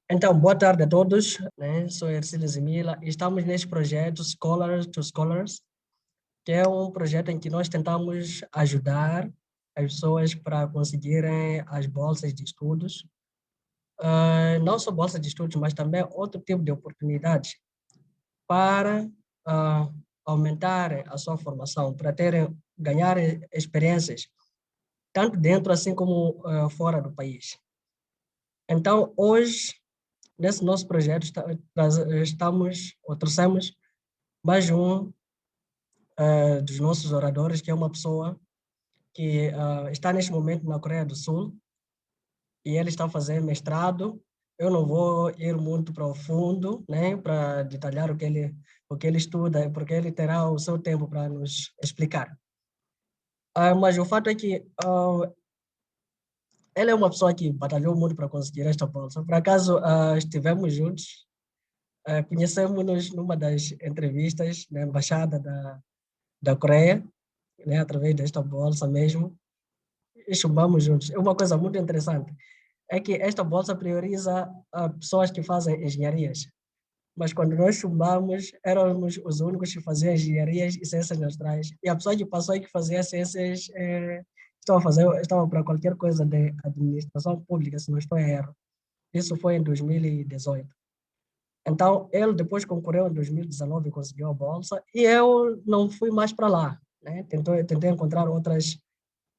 Então, boa tarde a todos, né? Sou Ercílio Zimila e estamos neste projeto Scholars to Scholars, que é um projeto em que nós tentamos ajudar as pessoas para conseguirem as bolsas de estudos, não só bolsa de estudos, mas também outro tipo de oportunidades para ah, aumentar a sua formação, para ganhar experiências, tanto dentro assim como fora do país. Então, hoje, nesse nosso projeto, trouxemos mais um dos nossos oradores, que é uma pessoa que está neste momento na Coreia do Sul e ele está fazendo mestrado. Eu não vou ir muito para o fundo, né, para detalhar o que ele estuda, porque ele terá o seu tempo para nos explicar. Mas o fato é que ele é uma pessoa que batalhou muito para conseguir esta bolsa. Por acaso, estivemos juntos, conhecemos-nos numa das entrevistas na Embaixada da Coreia, né, através desta bolsa mesmo, e chumbamos juntos. É uma coisa muito interessante, é que esta bolsa prioriza pessoas que fazem engenharias, mas quando nós chumbamos, éramos os únicos que faziam engenharias e ciências naturais, e a pessoa que passou e que fazia ciências estava para qualquer coisa de administração pública, se não estou em erro. Isso foi em 2018. Então, ele depois concorreu em 2019 e conseguiu a bolsa, e eu não fui mais para lá, né? Tentei encontrar outras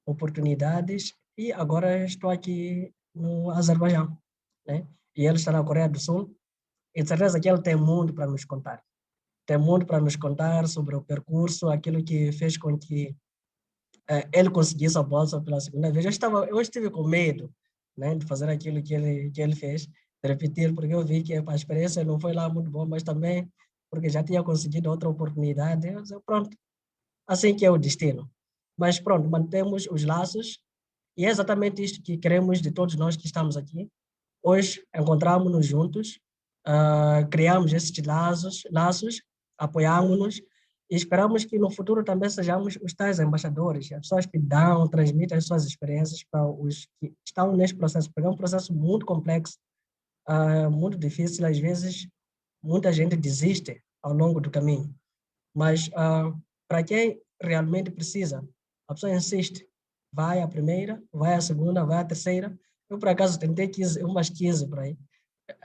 oportunidades e agora estou aqui no Azerbaijão, né? E ele está na Coreia do Sul e de certeza que ele tem muito para nos contar. Tem muito para nos contar sobre o percurso, aquilo que fez com que ele conseguisse a bolsa pela segunda vez. Eu estive com medo, né, de fazer aquilo que ele fez, de repetir, porque eu vi que a experiência não foi lá muito boa, mas também porque já tinha conseguido outra oportunidade. Eu disse, pronto, assim que é o destino. Mas pronto, mantemos os laços e é exatamente isto que queremos de todos nós que estamos aqui. Hoje encontramos-nos juntos, criamos esses laços, apoiamos-nos e esperamos que no futuro também sejamos os tais embaixadores, as pessoas que dão, transmitem as suas experiências para os que estão neste processo, porque é um processo muito complexo, muito difícil, às vezes muita gente desiste ao longo do caminho, mas para quem realmente precisa, a pessoa insiste, vai a primeira, vai a segunda, vai a terceira. Eu, por acaso, tentei 15, umas 15 por aí,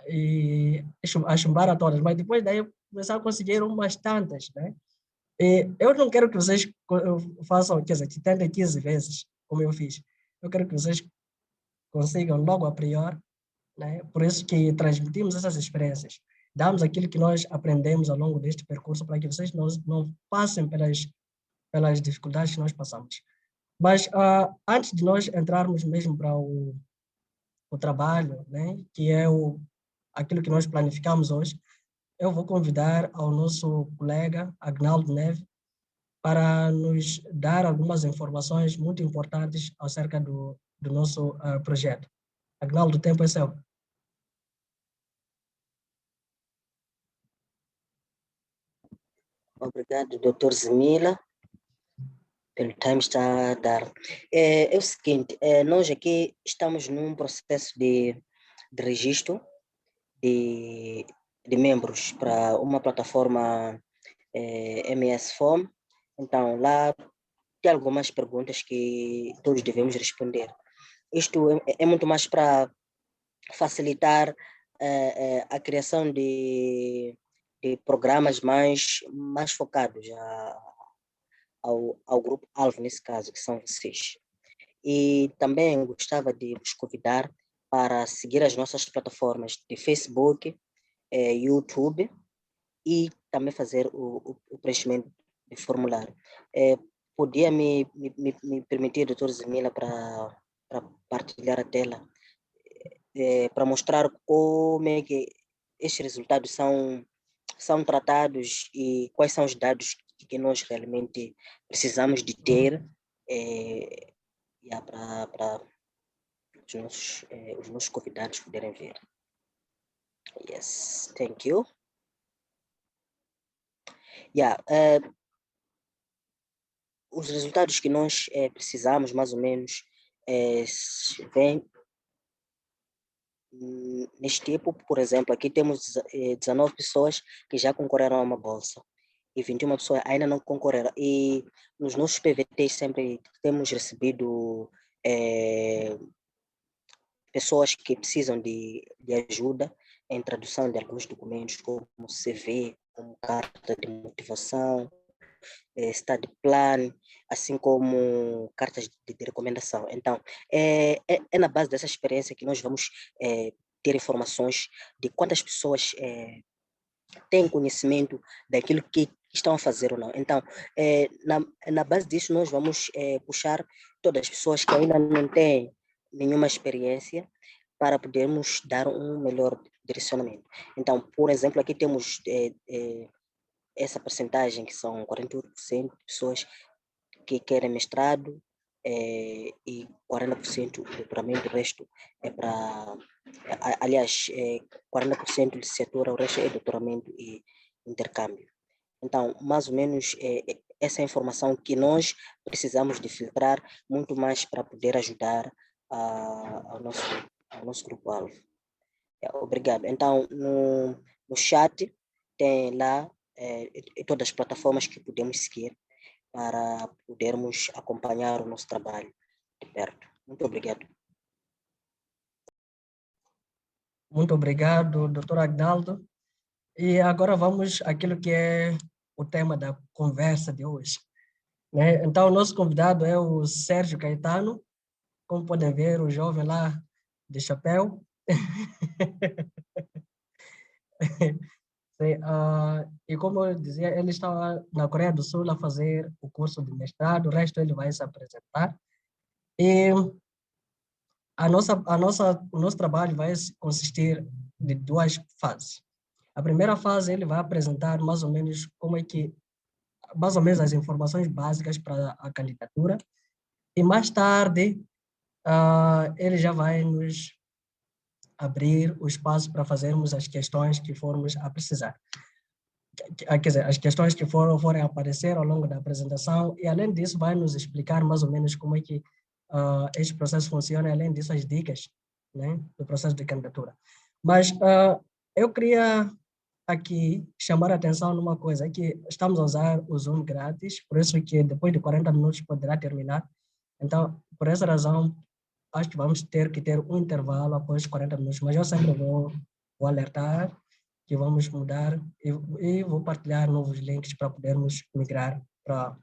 e a chumbar a todas, mas depois daí eu comecei a conseguir umas tantas, né? E eu não quero que vocês façam, quer dizer, que tentem 15 vezes, como eu fiz. Eu quero que vocês consigam logo a priori, né? Por isso que transmitimos essas experiências. Damos aquilo que nós aprendemos ao longo deste percurso para que vocês não passem pelas dificuldades que nós passamos. Mas antes de nós entrarmos mesmo para o trabalho, né, que é aquilo que nós planificamos hoje, eu vou convidar ao nosso colega Agnaldo Neve para nos dar algumas informações muito importantes acerca do nosso projeto. Agnaldo, o tempo é seu. Obrigado, Dr. Zemila, pelo time que está a dar. É o seguinte, nós aqui estamos num processo de registro de membros para uma plataforma MS Form. Então, lá tem algumas perguntas que todos devemos responder. Isto é muito mais para facilitar a criação de programas mais focados ao grupo-alvo, nesse caso, que são vocês. E também gostava de vos convidar para seguir as nossas plataformas de Facebook, YouTube e também fazer o preenchimento de formulário. Podia me permitir, doutor Zemila, para partilhar a tela, para mostrar como é que estes resultados são tratados e quais são os dados que nós realmente precisamos de ter para os nossos convidados poderem ver. Yes, thank you. Os resultados que nós precisamos, mais ou menos, vêm neste tipo, por exemplo, aqui temos 19 pessoas que já concorreram a uma bolsa e 21 pessoas ainda não concorreram. E nos nossos PVTs sempre temos recebido pessoas que precisam de ajuda em tradução de alguns documentos, como CV, como carta de motivação, study plan, assim como cartas de recomendação. Então, é na base dessa experiência que nós vamos ter informações de quantas pessoas têm conhecimento daquilo que estão a fazer ou não. Então, na base disso, nós vamos puxar todas as pessoas que ainda não têm nenhuma experiência para podermos dar um melhor direcionamento. Então, por exemplo, aqui temos essa percentagem que são 48% de pessoas que querem mestrado e 40% doutoramento, o resto é para, aliás, 40% de licenciatura, o resto é doutoramento e intercâmbio. Então, mais ou menos, essa é a informação que nós precisamos de filtrar muito mais para poder ajudar ao nosso grupo-alvo. Obrigado. Então, no chat tem lá todas as plataformas que podemos seguir para podermos acompanhar o nosso trabalho de perto. Muito obrigado. Muito obrigado, doutor Agnaldo. E agora vamos àquilo que é o tema da conversa de hoje, né? Então, o nosso convidado é o Sérgio Caetano, como podem ver, o jovem lá de chapéu. Sim, e como eu dizia, ele estava na Coreia do Sul a fazer o curso de mestrado, o resto ele vai se apresentar. E o nosso trabalho vai consistir de duas fases. A primeira fase ele vai apresentar mais ou menos como é que, mais ou menos as informações básicas para a candidatura, e mais tarde ele já vai nos abrir o espaço para fazermos as questões que formos a precisar. Quer dizer, as questões que forem aparecer ao longo da apresentação, e além disso vai nos explicar mais ou menos como é que este processo funciona, e além disso as dicas, né, do processo de candidatura. Mas eu queria aqui chamar a atenção numa coisa, é que estamos a usar o Zoom grátis, por isso que depois de 40 minutos poderá terminar. Então, por essa razão, acho que vamos ter que ter um intervalo após 40 minutos, mas eu sempre vou alertar que vamos mudar e vou partilhar novos links para podermos migrar para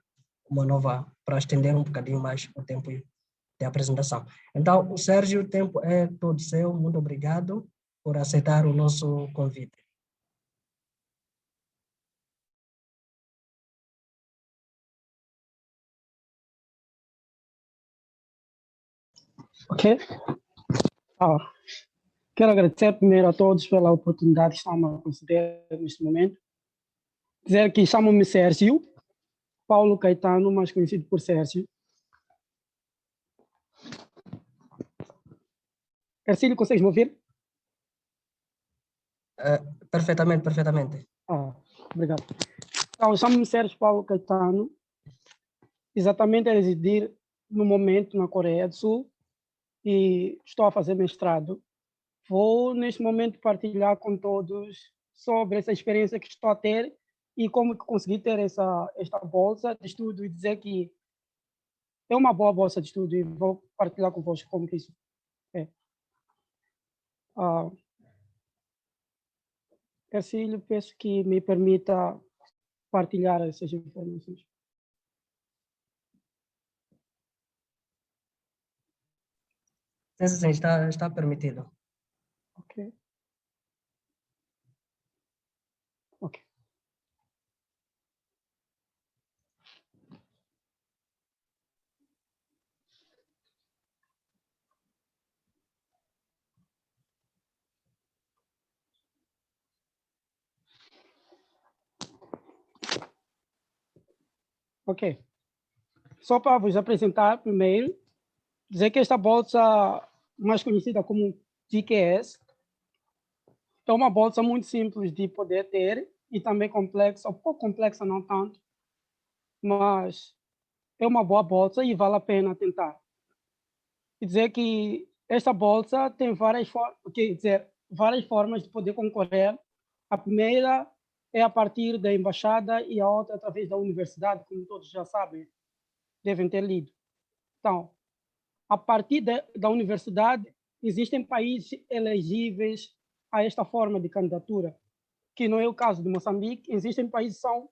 uma nova, para estender um bocadinho mais o tempo de apresentação. Então, Sérgio, o tempo é todo seu. Muito obrigado por aceitar o nosso convite. Ok. Quero agradecer primeiro a todos pela oportunidade que estão a conceder neste momento. Dizer que chamo-me Sérgio Paulo Caetano, mais conhecido por Sérgio. Ercílio, consegues me ouvir? Perfeitamente, perfeitamente. Obrigado. Então, chamo-me Sérgio Paulo Caetano, exatamente a residir no momento na Coreia do Sul e estou a fazer mestrado. Vou, neste momento, partilhar com todos sobre essa experiência que estou a ter e como que consegui ter esta bolsa de estudo e dizer que é uma boa bolsa de estudo e vou partilhar convosco como que isso é. Ercílio, peço que me permita partilhar essas informações. Sim, está permitido. Ok. Ok. Ok. Só para vos apresentar primeiro, dizer que esta bolsa, mais conhecida como GQS, é uma bolsa muito simples de poder ter e também complexa, um pouco complexa, não tanto, mas é uma boa bolsa e vale a pena tentar. E dizer que esta bolsa tem várias formas de poder concorrer. A primeira é a partir da embaixada e a outra através da universidade, como todos já sabem, devem ter lido. Então, a partir da universidade, existem países elegíveis a esta forma de candidatura, que não é o caso de Moçambique. Existem países que são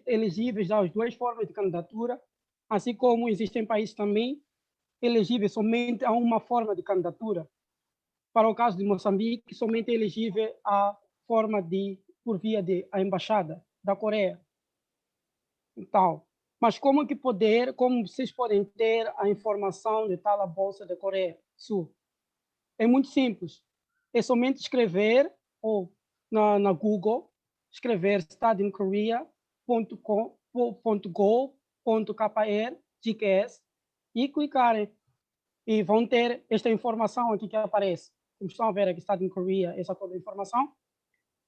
elegíveis às duas formas de candidatura, assim como existem países também elegíveis somente a uma forma de candidatura. Para o caso de Moçambique, somente é elegível a forma por via da embaixada da Coreia. Então, mas como vocês podem ter a informação de tal a bolsa da Coreia do Sul? É muito simples. É somente escrever ou na Google, escrever studyinkorea.com.go.kr GKS e clicarem. E vão ter esta informação aqui que aparece. Como estão a ver aqui, Study in Korea, essa toda a informação.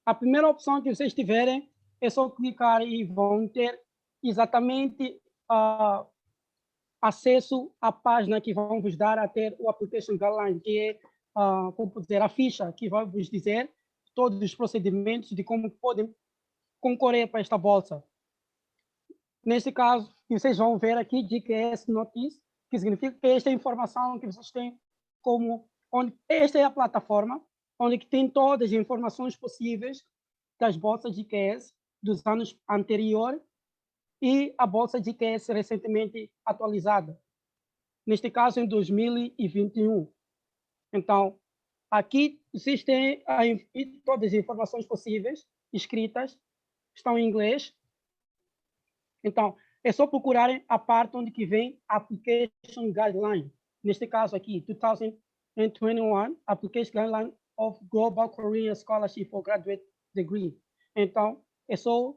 A primeira opção que vocês tiverem é só clicar e vão ter exatamente acesso à página que vão vos dar a ter o Application Guideline, que é, como dizer, a ficha que vai vos dizer todos os procedimentos de como podem concorrer para esta bolsa. Nesse caso, vocês vão ver aqui GKS Notice, que significa que esta é a informação que vocês têm esta é a plataforma onde tem todas as informações possíveis das bolsas GKS dos anos anteriores e a bolsa GKS recentemente atualizada, neste caso em 2021. Então, aqui vocês têm todas as informações possíveis escritas, estão em inglês. Então, é só procurarem a parte onde que vem Application Guideline. Neste caso aqui, 2021 Application Guideline of Global Korean Scholarship for Graduate Degree. Então, é só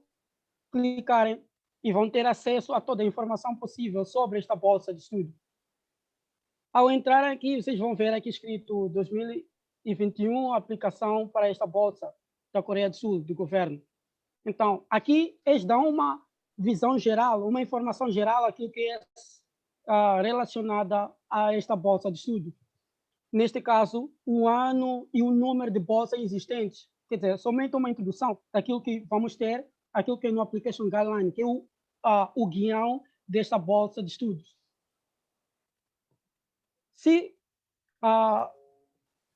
clicarem e vão ter acesso a toda a informação possível sobre esta bolsa de estudo. Ao entrar aqui, vocês vão ver aqui escrito 2021 aplicação para esta bolsa da Coreia do Sul, do governo. Então, aqui eles dão uma visão geral, uma informação geral, aquilo que é relacionada a esta bolsa de estudo. Neste caso, o ano e o número de bolsas existentes. Quer dizer, somente uma introdução daquilo que vamos ter, aquilo que é no Application Guideline, que é o guião desta bolsa de estudos. Se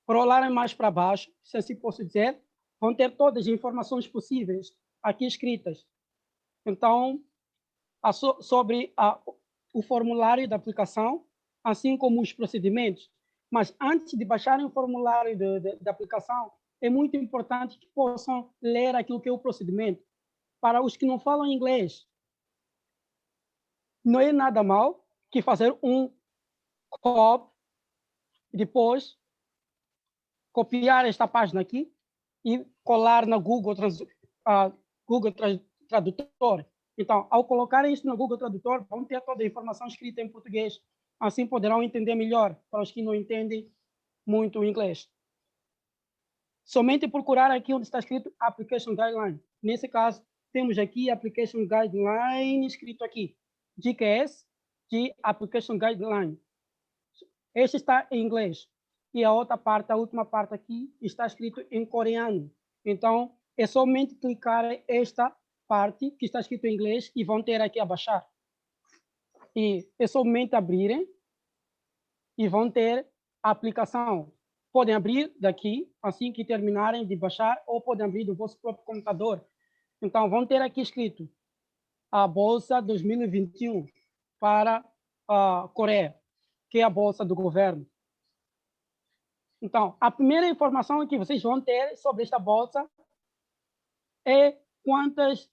rolarem mais para baixo, se assim posso dizer, vão ter todas as informações possíveis aqui escritas. Então, sobre o formulário da aplicação, assim como os procedimentos. Mas antes de baixarem o formulário da aplicação, é muito importante que possam ler aquilo que é o procedimento. Para os que não falam inglês, não é nada mal que fazer um copy e depois copiar esta página aqui e colar na Google Tradutor. Então, ao colocar isso no Google Tradutor, vão ter toda a informação escrita em português. Assim poderão entender melhor para os que não entendem muito o inglês. Somente procurar aqui onde está escrito Application Guideline. Nesse caso, temos aqui Application Guideline escrito aqui. GKS de Application Guideline. Este está em inglês. E a outra parte, a última parte aqui, está escrito em coreano. Então, é somente clicar esta parte que está escrito em inglês e vão ter aqui a baixar. E é somente abrirem e vão ter a aplicação. Podem abrir daqui, assim que terminarem de baixar, ou podem abrir do vosso próprio computador. Então, vão ter aqui escrito a Bolsa 2021 para a Coreia, que é a Bolsa do governo. Então, a primeira informação que vocês vão ter sobre esta bolsa é quantas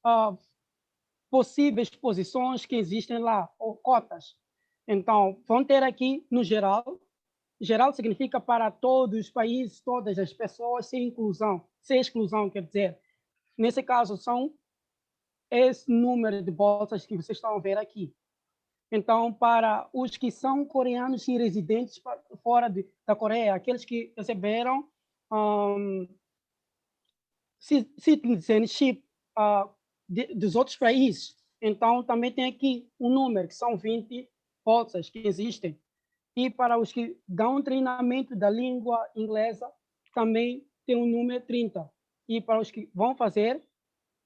possíveis posições que existem lá, ou cotas. Então, vão ter aqui no geral. Geral significa para todos os países, todas as pessoas, sem inclusão. Sem exclusão, quer dizer. Nesse caso, são esse número de bolsas que vocês estão a ver aqui. Então, para os que são coreanos e residentes fora da Coreia, aqueles que receberam citizenship dos outros países, então também tem aqui um número, que são 20 bolsas que existem. E para os que dão treinamento da língua inglesa, também tem o número 30. E para os que vão fazer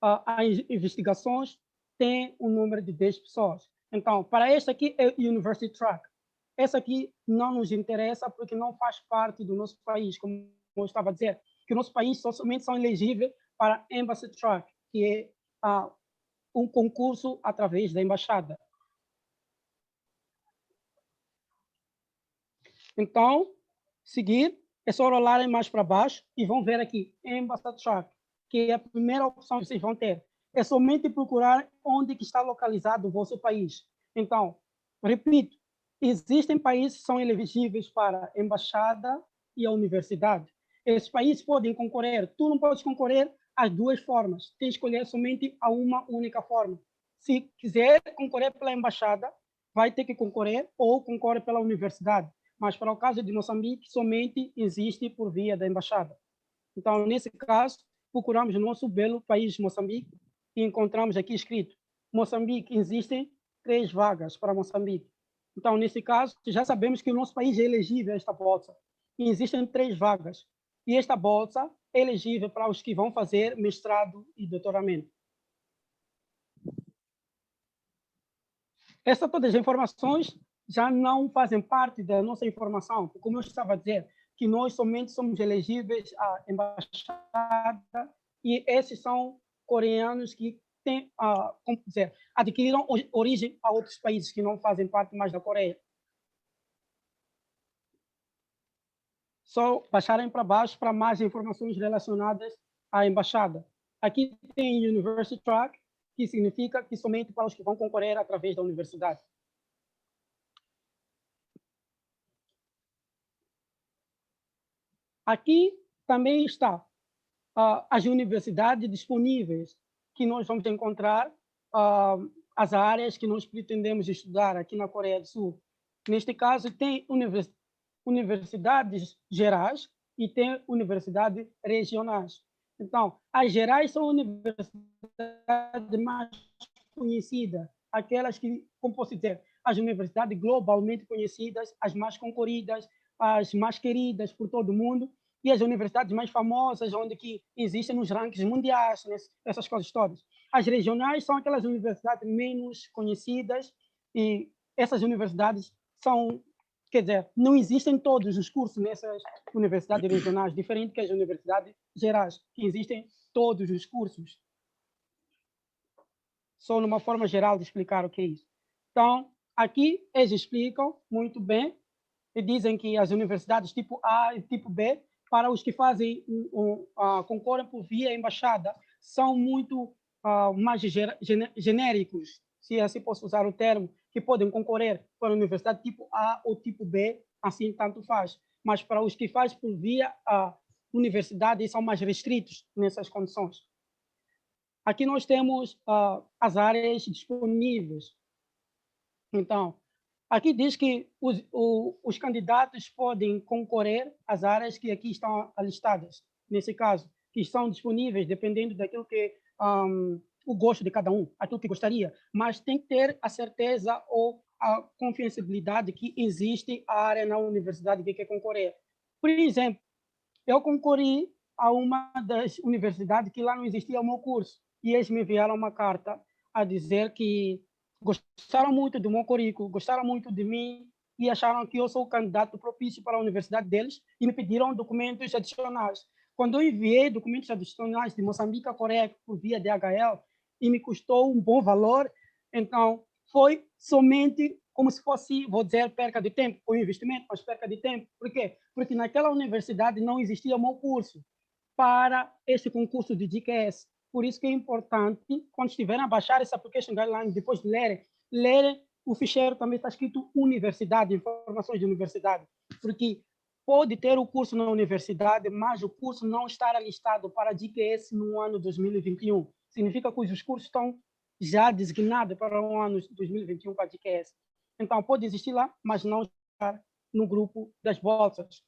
as investigações, tem um número de 10 pessoas. Então, para este aqui é o University Track. Essa aqui não nos interessa porque não faz parte do nosso país, como eu estava a dizer, que o nosso país somente são elegíveis para Embassy Track, que é um concurso através da embaixada. Então, seguir, é só rolarem mais para baixo e vão ver aqui, Embassy Track, que é a primeira opção que vocês vão ter. É somente procurar onde que está localizado o vosso país. Então, repito, existem países que são elegíveis para a embaixada e a universidade. Esses países podem concorrer. Tu não podes concorrer às duas formas. Tem que escolher somente a uma única forma. Se quiser concorrer pela embaixada, vai ter que concorrer ou concorre pela universidade. Mas para o caso de Moçambique, somente existe por via da embaixada. Então, nesse caso, procuramos o nosso belo país, Moçambique, e encontramos aqui escrito: Moçambique, existem 3 vagas para Moçambique. Então, nesse caso, já sabemos que o nosso país é elegível a esta bolsa. E existem 3 vagas. E esta bolsa é elegível para os que vão fazer mestrado e doutoramento. Essas todas as informações já não fazem parte da nossa informação, como eu estava a dizer, que nós somente somos elegíveis à embaixada e esses são coreanos que têm, como dizer, adquiriram origem a outros países que não fazem parte mais da Coreia. Só baixarem para baixo para mais informações relacionadas à embaixada. Aqui tem University Track, que significa que somente para os que vão concorrer através da universidade. Aqui também está as universidades disponíveis que nós vamos encontrar, as áreas que nós pretendemos estudar aqui na Coreia do Sul. Neste caso, tem universidades gerais e tem universidades regionais. Então, as gerais são universidades mais conhecidas, aquelas que, como posso dizer, as universidades globalmente conhecidas, as mais concorridas, as mais queridas por todo mundo, e as universidades mais famosas, onde que existem nos rankings mundiais, essas coisas todas. As regionais são aquelas universidades menos conhecidas, e essas universidades são, quer dizer, não existem todos os cursos nessas universidades regionais, diferente que as universidades gerais, que existem todos os cursos. Só numa forma geral de explicar o que é isso. Então, aqui eles explicam muito bem e dizem que as universidades tipo A e tipo B, para os que fazem concorrem por via embaixada, são muito mais genéricos, se assim posso usar o termo, que podem concorrer para a universidade tipo A ou tipo B, assim tanto faz. Mas para os que fazem por via universidade, são mais restritos nessas condições. Aqui nós temos as áreas disponíveis. Então, aqui diz que os candidatos podem concorrer às áreas que aqui estão listadas, nesse caso, que estão disponíveis dependendo daquilo que o gosto de cada um, aquilo que gostaria, mas tem que ter a certeza ou a confiabilidade que existe a área na universidade que quer concorrer. Por exemplo, eu concorri a uma das universidades que lá não existia o meu curso, e eles me enviaram uma carta a dizer que gostaram muito do meu currículo, gostaram muito de mim e acharam que eu sou o candidato propício para a universidade deles e me pediram documentos adicionais. Quando eu enviei documentos adicionais de Moçambique à Coreia por via DHL e me custou um bom valor, então foi somente como se fosse, vou dizer, perca de tempo, ou investimento, mas perca de tempo. Por quê? Porque naquela universidade não existia o meu curso para esse concurso de GQS. Por isso que é importante, quando estiverem a baixar essa application guideline, depois de lerem o ficheiro também está escrito universidade, informações de universidade, porque pode ter o curso na universidade, mas o curso não estar listado para GQS no ano 2021. Significa que os cursos estão já designados para o ano 2021 para GQS. Então, pode existir lá, mas não estar no grupo das bolsas.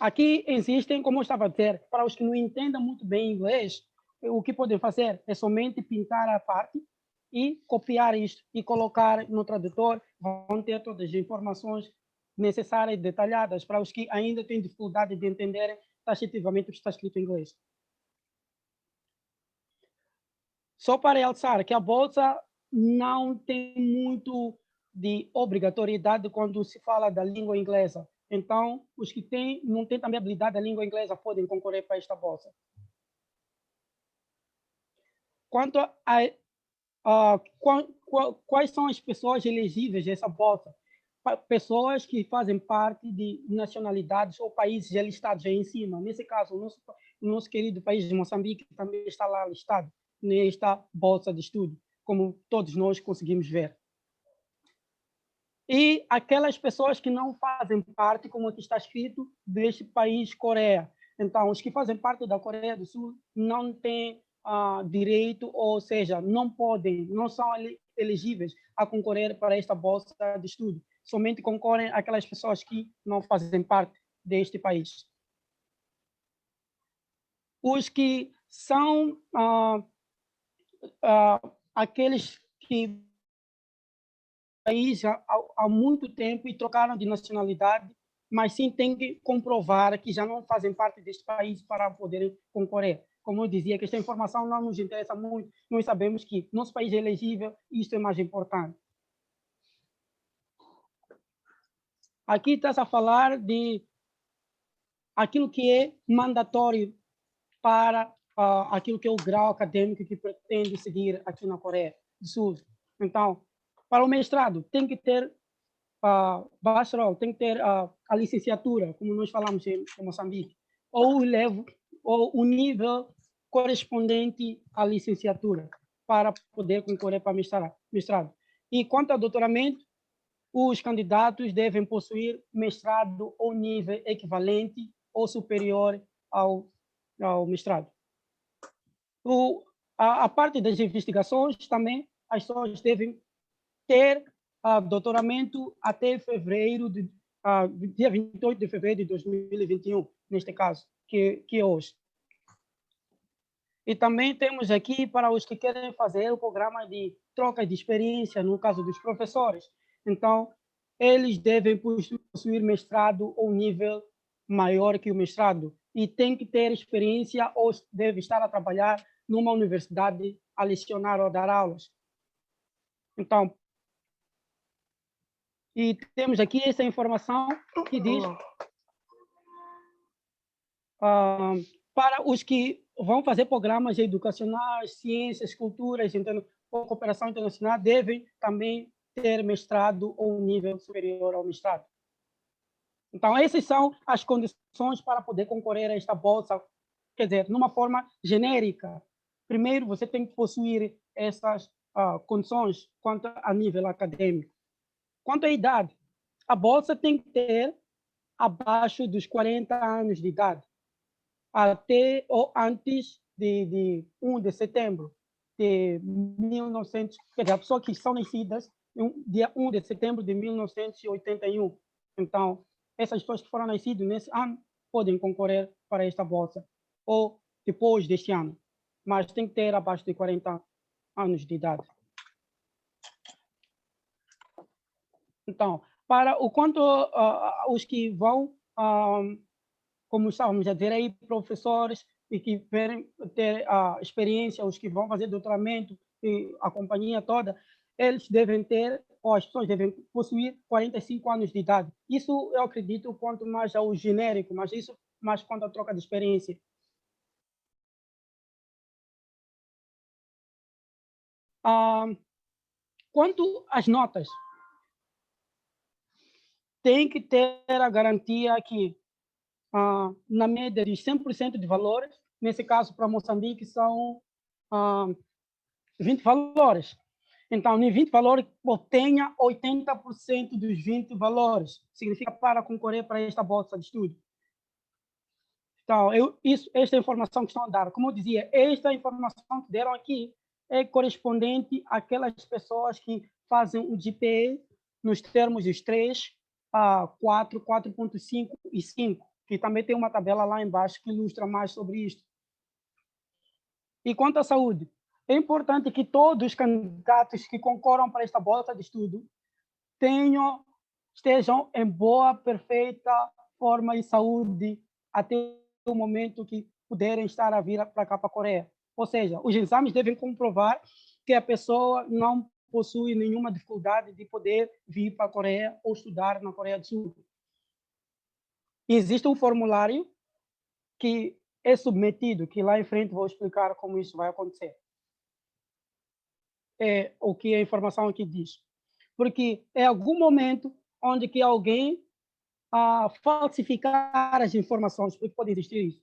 Aqui existem, como eu estava a dizer, para os que não entendam muito bem inglês, o que podem fazer é somente pintar a parte e copiar isto e colocar no tradutor, vão ter todas as informações necessárias e detalhadas para os que ainda têm dificuldade de entenderem taxativamente o que está escrito em inglês. Só para realçar que a bolsa não tem muito de obrigatoriedade quando se fala da língua inglesa. Então, os que não têm também habilidade da língua inglesa podem concorrer para esta bolsa. Quanto a quais são as pessoas elegíveis a essa bolsa? Pessoas que fazem parte de nacionalidades ou países já listados aí em cima. Nesse caso, o nosso querido país de Moçambique também está lá listado nesta bolsa de estudo, como todos nós conseguimos ver. E aquelas pessoas que não fazem parte, como aqui está escrito, deste país Coreia. Então, os que fazem parte da Coreia do Sul não têm direito, ou seja, não são elegíveis a concorrer para esta bolsa de estudo. Somente concorrem aquelas pessoas que não fazem parte deste país. Os que são aqueles que país há muito tempo e trocaram de nacionalidade, mas sim tem que comprovar que já não fazem parte deste país para poderem concorrer. Como eu dizia, que esta informação não nos interessa muito, nós sabemos que nosso país é elegível e isto é mais importante. Aqui está-se a falar de aquilo que é mandatório para aquilo que é o grau acadêmico que pretende seguir aqui na Coreia do Sul. Então, para o mestrado, tem que ter bacharel, tem que ter a licenciatura, como nós falamos em Moçambique, ou o nível correspondente à licenciatura, para poder concorrer para mestrado. E quanto ao doutoramento, os candidatos devem possuir mestrado ou nível equivalente ou superior ao mestrado. A parte das investigações também, as pessoas devem ter doutoramento até fevereiro, dia 28 de fevereiro de 2021, neste caso, que é hoje. E também temos aqui para os que querem fazer o programa de troca de experiência, no caso dos professores. Então, eles devem possuir mestrado ou nível maior que o mestrado e tem que ter experiência ou deve estar a trabalhar numa universidade a lecionar ou dar aulas. Então, e temos aqui essa informação que diz para os que vão fazer programas educacionais, ciências, culturas, ou cooperação internacional, devem também ter mestrado ou nível superior ao mestrado. Então, essas são as condições para poder concorrer a esta bolsa, quer dizer, numa forma genérica. Primeiro, você tem que possuir essas condições quanto a nível acadêmico. Quanto à idade, a bolsa tem que ter abaixo dos 40 anos de idade, até ou antes de 1 de setembro de 1900, quer dizer, as pessoas que são nascidas dia 1 de setembro de 1981. Então, essas pessoas que foram nascidas nesse ano podem concorrer para esta bolsa, ou depois deste ano, mas tem que ter abaixo de 40 anos de idade. Então, para o quanto os que vão, como estávamos a dizer aí, professores e que querem ter experiência, os que vão fazer doutoramento e a companhia toda, eles devem ter, ou as pessoas devem possuir 45 anos de idade. Isso eu acredito quanto mais ao genérico, mas isso mais quanto à troca de experiência. Quanto às notas, tem que ter a garantia que, na média de 100% de valores, nesse caso para Moçambique são 20 valores. Então, em 20 valores, obtenha 80% dos 20 valores. Significa para concorrer para esta bolsa de estudo. Então, esta informação que estão a dar, como eu dizia, esta informação que deram aqui é correspondente àquelas pessoas que fazem o GPA nos termos dos 3, 4, 4.5 e 5, que também tem uma tabela lá embaixo que ilustra mais sobre isto. E quanto à saúde, É importante que todos os candidatos que concorram para esta bolsa de estudo estejam em boa, perfeita forma e saúde até o momento que puderem estar a vir para cá, para a Coreia. Ou seja, os exames devem comprovar que a pessoa não possui nenhuma dificuldade de poder vir para a Coreia ou estudar na Coreia do Sul. Existe um formulário que é submetido, que lá em frente vou explicar como isso vai acontecer. É o que a informação aqui diz. Porque é algum momento onde que alguém falsificar as informações, porque pode existir isso,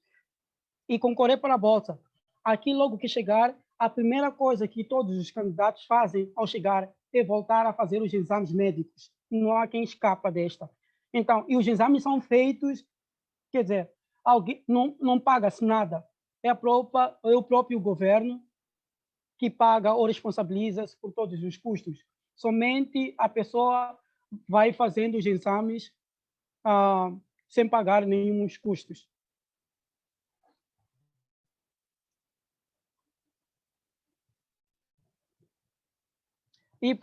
e concorrer para a bolsa. Aqui, logo que chegar, a primeira coisa que todos os candidatos fazem ao chegar é voltar a fazer os exames médicos. Não há quem escapa desta. Então, e os exames são feitos, quer dizer, alguém, não paga-se nada. É o próprio governo que paga ou responsabiliza-se por todos os custos. Somente a pessoa vai fazendo os exames sem pagar nenhum custos. E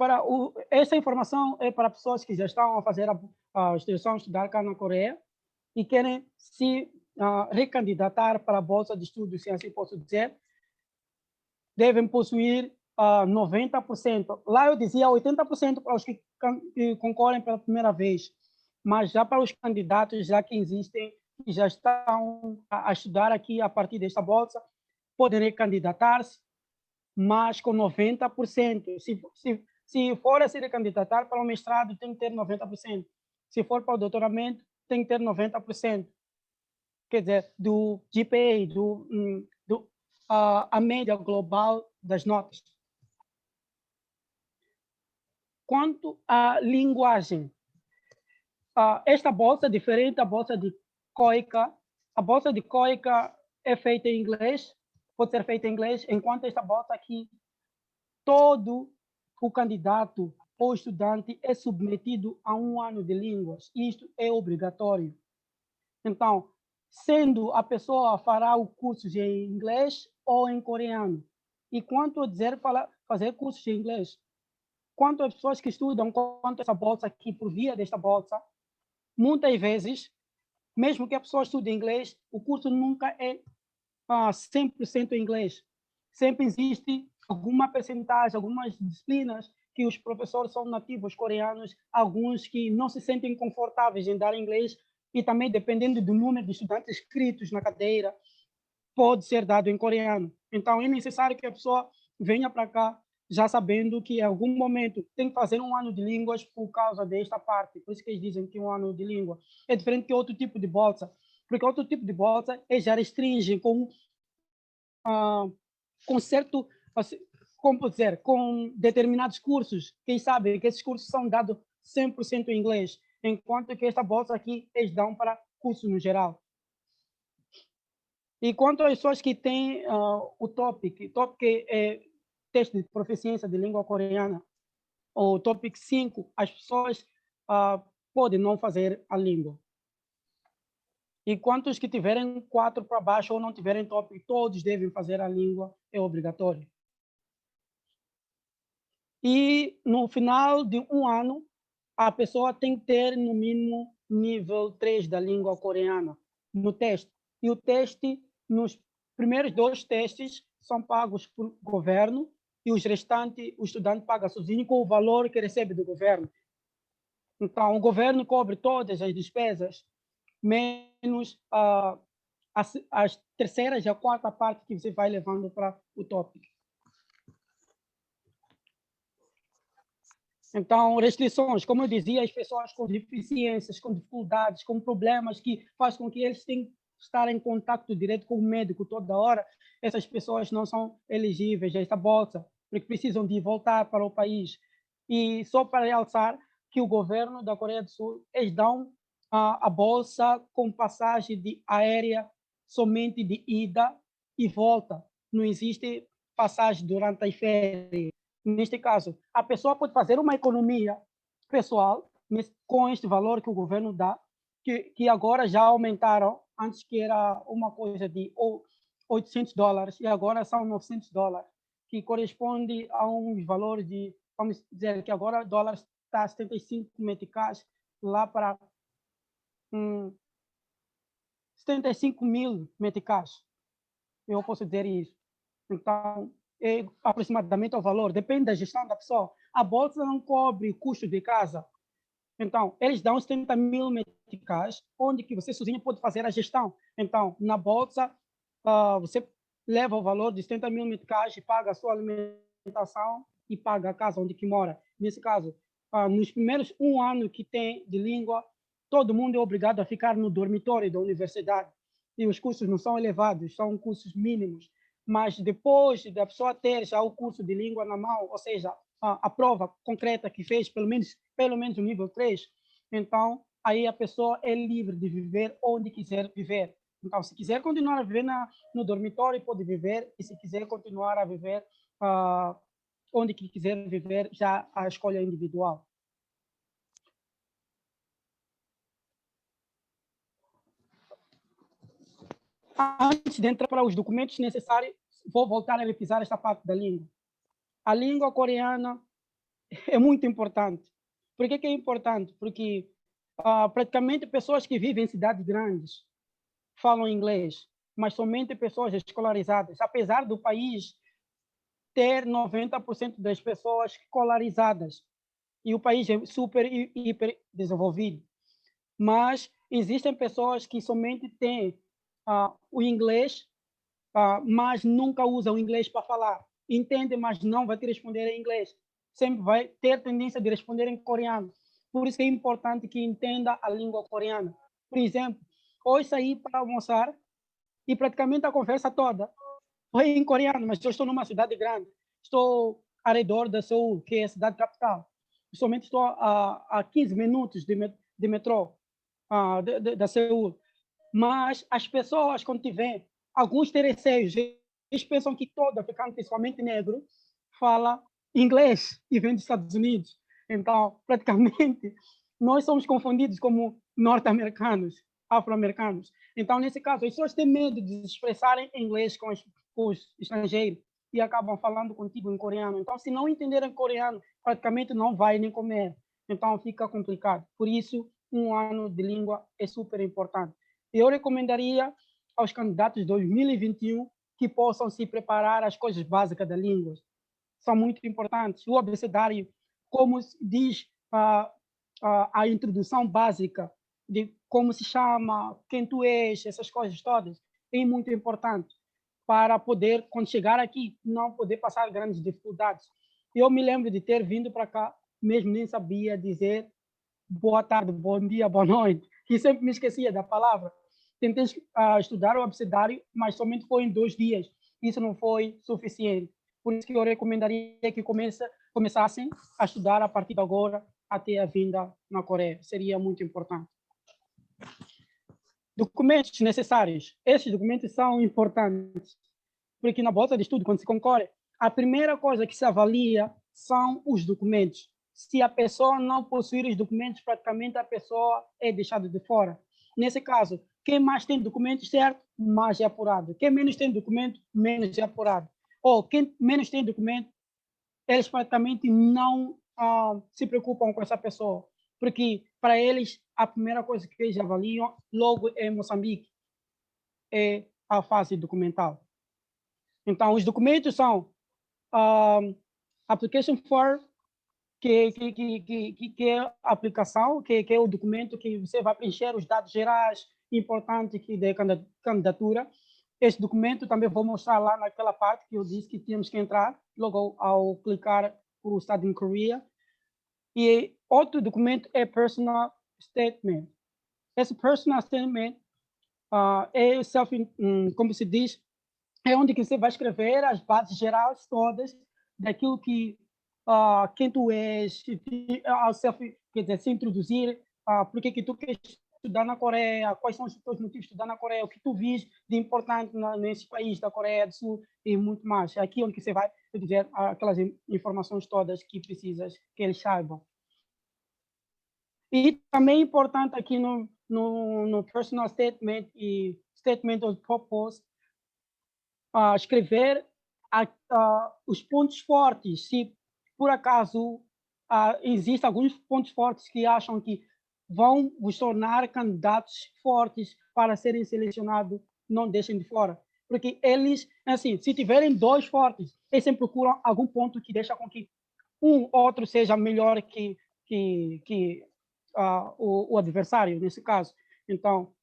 essa informação é para pessoas que já estão a fazer a instrução estudar cá na Coreia e querem se recandidatar para a bolsa de estudo, se assim posso dizer, devem possuir 90%. Lá eu dizia 80% para os que concorrem pela primeira vez, mas já para os candidatos já que existem, que já estão a estudar aqui a partir desta bolsa, podem candidatar-se, mas com 90%. Se for a se candidatar para o mestrado, tem que ter 90%. Se for para o doutoramento, tem que ter 90%. Quer dizer, do GPA, a média global das notas. Quanto à linguagem, esta bolsa é diferente da bolsa de COICA. A bolsa de COICA é feita em inglês, pode ser feita em inglês, enquanto esta bolsa aqui, todo o candidato ou estudante é submetido a 1 ano de línguas. Isto é obrigatório. Então, sendo a pessoa fará o curso em inglês ou em coreano. E quanto a dizer fazer cursos em inglês, quanto às pessoas que estudam quanto essa bolsa aqui, por via desta bolsa, muitas vezes, mesmo que a pessoa estude inglês, o curso nunca é 100% em inglês. Sempre existe alguma percentagem, algumas disciplinas que os professores são nativos coreanos, alguns que não se sentem confortáveis em dar inglês, e também, dependendo do número de estudantes inscritos na cadeira, pode ser dado em coreano. Então, é necessário que a pessoa venha para cá já sabendo que, em algum momento, tem que fazer 1 ano de línguas por causa desta parte. Por isso que eles dizem que 1 ano de língua é diferente que outro tipo de bolsa, porque outro tipo de bolsa já restringe com certo, como dizer, com determinados cursos. Quem sabe que esses cursos são dados 100% em inglês, enquanto que esta bolsa aqui eles dão para cursos no geral. E quanto às pessoas que têm o TOPIK é teste de proficiência de língua coreana, ou TOPIK 5, as pessoas podem não fazer a língua. E quantos que tiverem 4 para baixo ou não tiverem TOPIK, todos devem fazer a língua, é obrigatório. E no final de 1 ano, a pessoa tem que ter, no mínimo, nível 3 da língua coreana no teste. E o teste, nos primeiros 2 testes, são pagos por governo e os restantes, o estudante paga sozinho com o valor que recebe do governo. Então, o governo cobre todas as despesas, menos as terceiras e a 4ª parte que você vai levando para o TOPIK. Então, restrições, como eu dizia, as pessoas com deficiências, com dificuldades, com problemas que faz com que eles tenham que estar em contato direto com o médico toda hora, essas pessoas não são elegíveis a esta bolsa, porque precisam de voltar para o país. E só para realçar que o governo da Coreia do Sul, eles dão a bolsa com passagem aérea somente de ida e volta. Não existe passagem durante as férias. Neste caso, a pessoa pode fazer uma economia pessoal com este valor que o governo dá, que agora já aumentaram, antes que era uma coisa de $800 e agora são $900. que corresponde a um valor de, vamos dizer que agora o dólar está a 75 meticais, lá para 75 mil meticais. Eu posso dizer isso. Então, é aproximadamente o valor, depende da gestão da pessoa. A bolsa não cobre custo de casa. Então, eles dão 70 mil meticais, onde que você sozinho pode fazer a gestão. Então, na bolsa, você leva o valor de 70 mil meticais e paga a sua alimentação e paga a casa onde que mora. Nesse caso, nos primeiros 1 ano que tem de língua, todo mundo é obrigado a ficar no dormitório da universidade. E os custos não são elevados, são custos mínimos. Mas depois da pessoa ter já o curso de língua na mão, ou seja, a prova concreta que fez, pelo menos o nível 3, então aí a pessoa é livre de viver onde quiser viver. Então, se quiser continuar a viver no dormitório, pode viver, e se quiser continuar a viver onde quiser viver, já a escolha é individual. Antes de entrar para os documentos necessários, vou voltar a revisar esta parte da língua. A língua coreana é muito importante. Por que é importante? Porque praticamente pessoas que vivem em cidades grandes falam inglês, mas somente pessoas escolarizadas, apesar do país ter 90% das pessoas escolarizadas, e o país é super e hiper desenvolvido. Mas existem pessoas que somente têm o inglês, mas nunca usam o inglês para falar. Entende, mas não vai te responder em inglês. Sempre vai ter tendência de responder em coreano. Por isso que é importante que entenda a língua coreana. Por exemplo, hoje saí para almoçar e praticamente a conversa toda foi em coreano, mas eu estou numa cidade grande. Estou ao redor da Seul, que é a cidade capital. Somente estou a 15 minutos de metrô da Seul. Mas as pessoas, quando te veem, alguns têm receios. Eles pensam que todo africano, principalmente negro, fala inglês e vem dos Estados Unidos. Então, praticamente, nós somos confundidos como norte-americanos, afro-americanos. Então, nesse caso, as pessoas têm medo de se expressarem em inglês com os estrangeiros e acabam falando contigo em coreano. Então, se não entenderem coreano, praticamente não vai nem comer. Então, fica complicado. Por isso, 1 ano de língua é super importante. Eu recomendaria aos candidatos de 2021 que possam se preparar as coisas básicas da língua. São muito importantes. O abecedário, como diz a introdução básica de como se chama, quem tu és, essas coisas todas, é muito importante para poder, quando chegar aqui, não poder passar grandes dificuldades. Eu me lembro de ter vindo para cá, mesmo nem sabia dizer boa tarde, bom dia, boa noite, e sempre me esquecia da palavra. Tentei estudar o abecedário, mas somente foi em 2 dias. Isso não foi suficiente. Por isso que eu recomendaria que começassem a estudar a partir de agora até a vinda na Coreia. Seria muito importante. Documentos necessários. Esses documentos são importantes, porque na bolsa de estudo, quando se concorre, a primeira coisa que se avalia são os documentos. Se a pessoa não possuir os documentos, praticamente a pessoa é deixada de fora. Nesse caso, quem mais tem documentos, certo, mais é apurado. Quem menos tem documento, menos é apurado. Ou quem menos tem documento, eles praticamente não se preocupam com essa pessoa, porque para eles a primeira coisa que eles avaliam logo em Moçambique é a fase documental. Então, os documentos são application form, que é a aplicação, que é o documento que você vai preencher os dados gerais importantes da candidatura. Esse documento também vou mostrar lá naquela parte que eu disse que tínhamos que entrar logo ao clicar o Study in Korea. E outro documento é Personal Statement. Esse Personal Statement é como se diz, é onde que você vai escrever as bases gerais todas daquilo que quem tu és, quer dizer, se introduzir, por que tu queres estudar na Coreia, quais são os teus motivos de estudar na Coreia, o que tu vis de importante nesse país da Coreia do Sul e muito mais. É aqui onde você vai dizer aquelas informações todas que precisas que eles saibam. E também é importante aqui no Personal Statement e Statement of Purpose, escrever os pontos fortes, se por acaso existem alguns pontos fortes que acham que vão vos tornar candidatos fortes para serem selecionados, não deixem de fora. Porque eles, assim, se tiverem dois fortes, eles sempre procuram algum ponto que deixa com que outro seja melhor que o adversário, nesse caso. Então,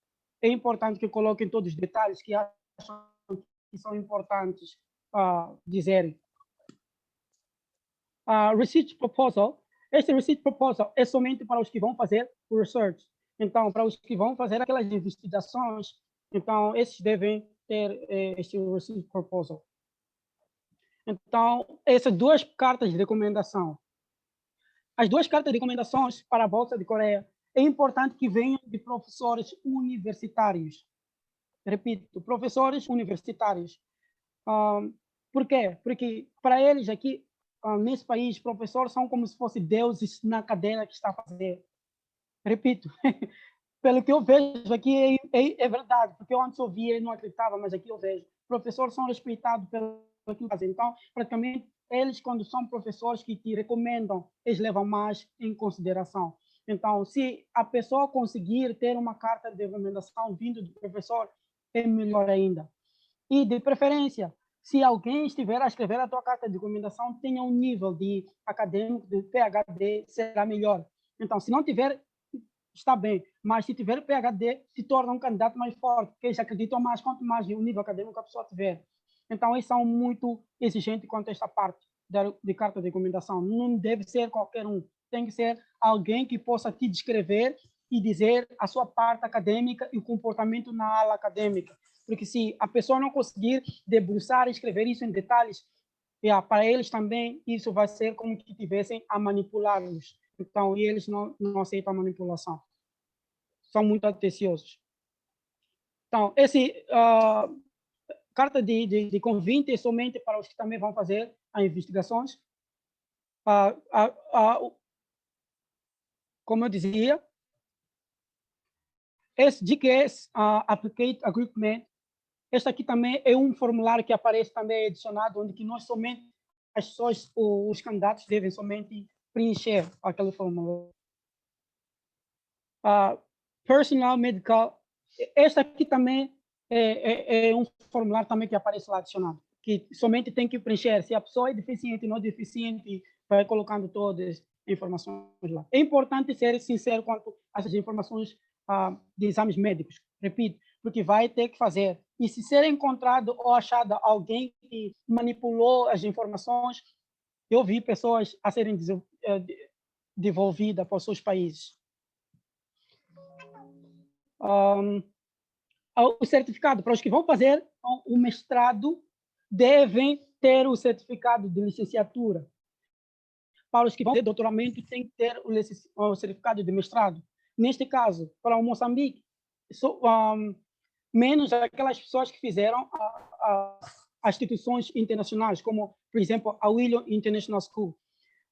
é importante que coloquem todos os detalhes que acham que são importantes dizerem. Research Proposal. Este Research Proposal é somente para os que vão fazer o research. Então, para os que vão fazer aquelas investigações, então, esses devem ter este Research Proposal. Então, essas duas cartas de recomendação. As duas cartas de recomendações para a Bolsa de Coreia é importante que venham de professores universitários. Repito, professores universitários. Por quê? Porque para eles aqui, nesse país, professores são como se fossem deuses na cadeira que está a fazer. Repito, pelo que eu vejo aqui é verdade, porque eu antes ouvia e não acreditava, mas aqui eu vejo. Professores são respeitados pelo que fazem. Então, praticamente, eles, quando são professores que te recomendam, eles levam mais em consideração. Então, se a pessoa conseguir ter uma carta de recomendação vindo do professor, é melhor ainda. E, de preferência, se alguém estiver a escrever a tua carta de recomendação, tenha um nível de acadêmico, de PhD, será melhor. Então, se não tiver, está bem. Mas se tiver PhD, se torna um candidato mais forte, porque eles acreditam mais, quanto mais o nível acadêmico a pessoa tiver. Então, eles são muito exigentes quanto a esta parte de carta de recomendação. Não deve ser qualquer um. Tem que ser alguém que possa te descrever e dizer a sua parte acadêmica e o comportamento na ala acadêmica. Porque se a pessoa não conseguir debruçar e escrever isso em detalhes, para eles também isso vai ser como que tivessem a manipulá-los. Então, e eles não aceitam a manipulação. São muito atenciosos. Então, esse carta de convite é somente para os que também vão fazer as investigações. Como eu dizia, esse GKS Applicate Agreement, este aqui também é um formulário que aparece também adicionado, onde que nós somente, as pessoas, os candidatos devem somente preencher aquele formulário. Personal Medical, este aqui também é um formulário também que aparece lá adicionado, que somente tem que preencher se a pessoa é deficiente ou não deficiente, vai colocando todas as informações lá. É importante ser sincero quanto a essas informações de exames médicos, repito, porque vai ter que fazer. E se ser encontrado ou achado alguém que manipulou as informações, eu vi pessoas a serem devolvidas para os seus países. O certificado, para os que vão fazer o mestrado, devem ter o certificado de licenciatura. Para os que vão fazer doutoramento, tem que ter o certificado de mestrado. Neste caso, para o Moçambique, menos aquelas pessoas que fizeram as instituições internacionais, como, por exemplo, a William International School,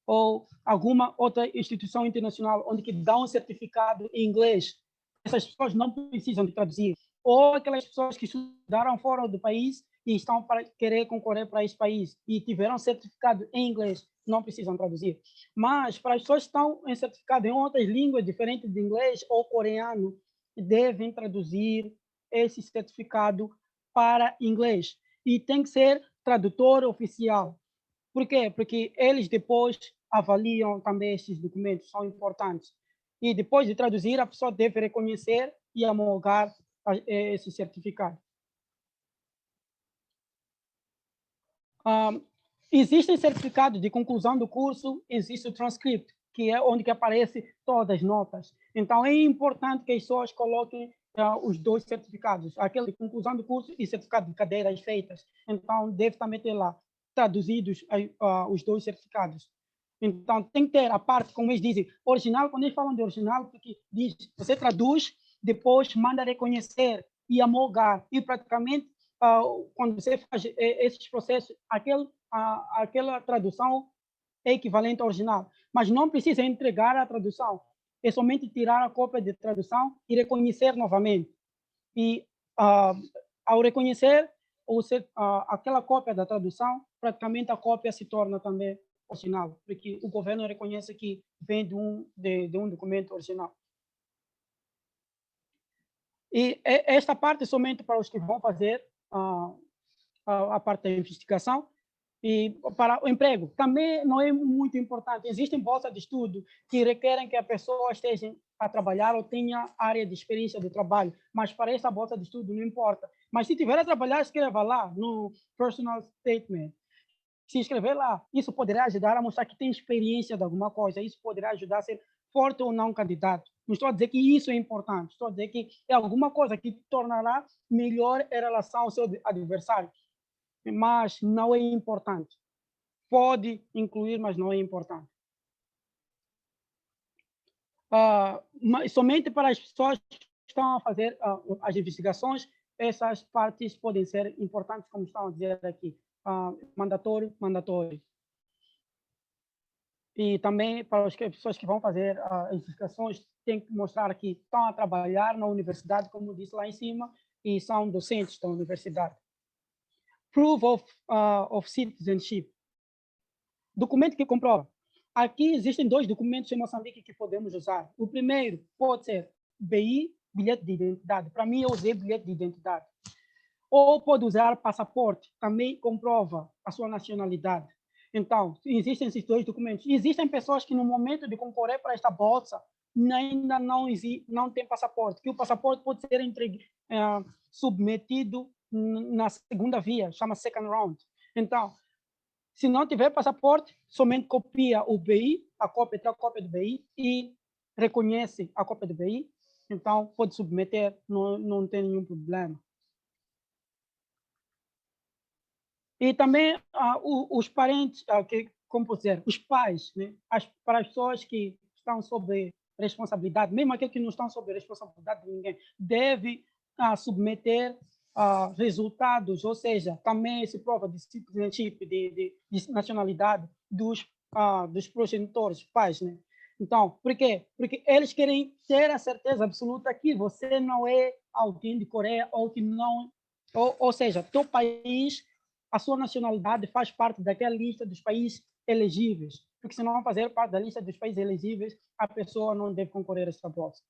ou alguma outra instituição internacional onde que dá um certificado em inglês. Essas pessoas não precisam de traduzir. Ou aquelas pessoas que estudaram fora do país e estão para querer concorrer para esse país e tiveram certificado em inglês, não precisam traduzir. Mas para as pessoas que estão em certificado em outras línguas diferentes de inglês ou coreano, devem traduzir esse certificado para inglês. E tem que ser tradutor oficial. Por quê? Porque eles depois avaliam também esses documentos, são importantes. E depois de traduzir, a pessoa deve reconhecer e homologar esse certificado. Existem certificados de conclusão do curso, existe o transcript, que é onde que aparece todas as notas. Então, é importante que as pessoas coloquem os dois certificados, aquele de conclusão do curso e certificado de cadeiras feitas. Então, deve também ter lá traduzidos os dois certificados. Então, tem que ter a parte, como eles dizem, original, quando eles falam de original, porque diz, você traduz, depois manda reconhecer e homologar. E, praticamente, quando você faz esses processos, aquela tradução é equivalente ao original. Mas não precisa entregar a tradução. É somente tirar a cópia de tradução e reconhecer novamente. E, ao reconhecer, aquela cópia da tradução, praticamente a cópia se torna também original, porque o governo reconhece que vem de um documento original. E esta parte somente para os que vão fazer a parte da investigação. E para o emprego, também não é muito importante. Existem bolsas de estudo que requerem que a pessoa esteja a trabalhar ou tenha área de experiência de trabalho, mas para essa bolsa de estudo não importa. Mas se tiver a trabalhar, escreva lá no personal statement. Se inscrever lá, isso poderá ajudar a mostrar que tem experiência de alguma coisa, isso poderá ajudar a ser forte ou não candidato. Não estou a dizer que isso é importante, estou a dizer que é alguma coisa que te tornará melhor em relação ao seu adversário, mas não é importante. Pode incluir, mas não é importante. Mas somente para as pessoas que estão a fazer as investigações, essas partes podem ser importantes, como estão a dizer aqui. Mandatório. E também para as pessoas que vão fazer as investigações, tem que mostrar que estão a trabalhar na universidade, como disse lá em cima, e são docentes da universidade. Proof of citizenship. Documento que comprova. Aqui existem 2 documentos em Moçambique que podemos usar. O primeiro pode ser BI, bilhete de identidade. Para mim, eu usei bilhete de identidade. Ou pode usar passaporte, também comprova a sua nacionalidade. Então, existem esses 2 documentos. Existem pessoas que, no momento de concorrer para esta bolsa, ainda não tem passaporte, que o passaporte pode ser submetido na segunda via, chama second round. Então, se não tiver passaporte, somente copia o BI, a cópia do BI e reconhece a cópia do BI, então pode submeter, não tem nenhum problema. E também os parentes, como posso dizer, os pais, né? Para as pessoas que estão sob responsabilidade, mesmo aqueles que não estão sob responsabilidade de ninguém, deve submeter resultados, ou seja, também se prova de citizenship, de nacionalidade dos progenitores, pais, né? Então, por quê? Porque eles querem ter a certeza absoluta que você não é alguém de Coreia ou que não, ou seja, teu país, a sua nacionalidade faz parte daquela lista dos países elegíveis, porque se não fazer parte da lista dos países elegíveis, a pessoa não deve concorrer a essa bolsa.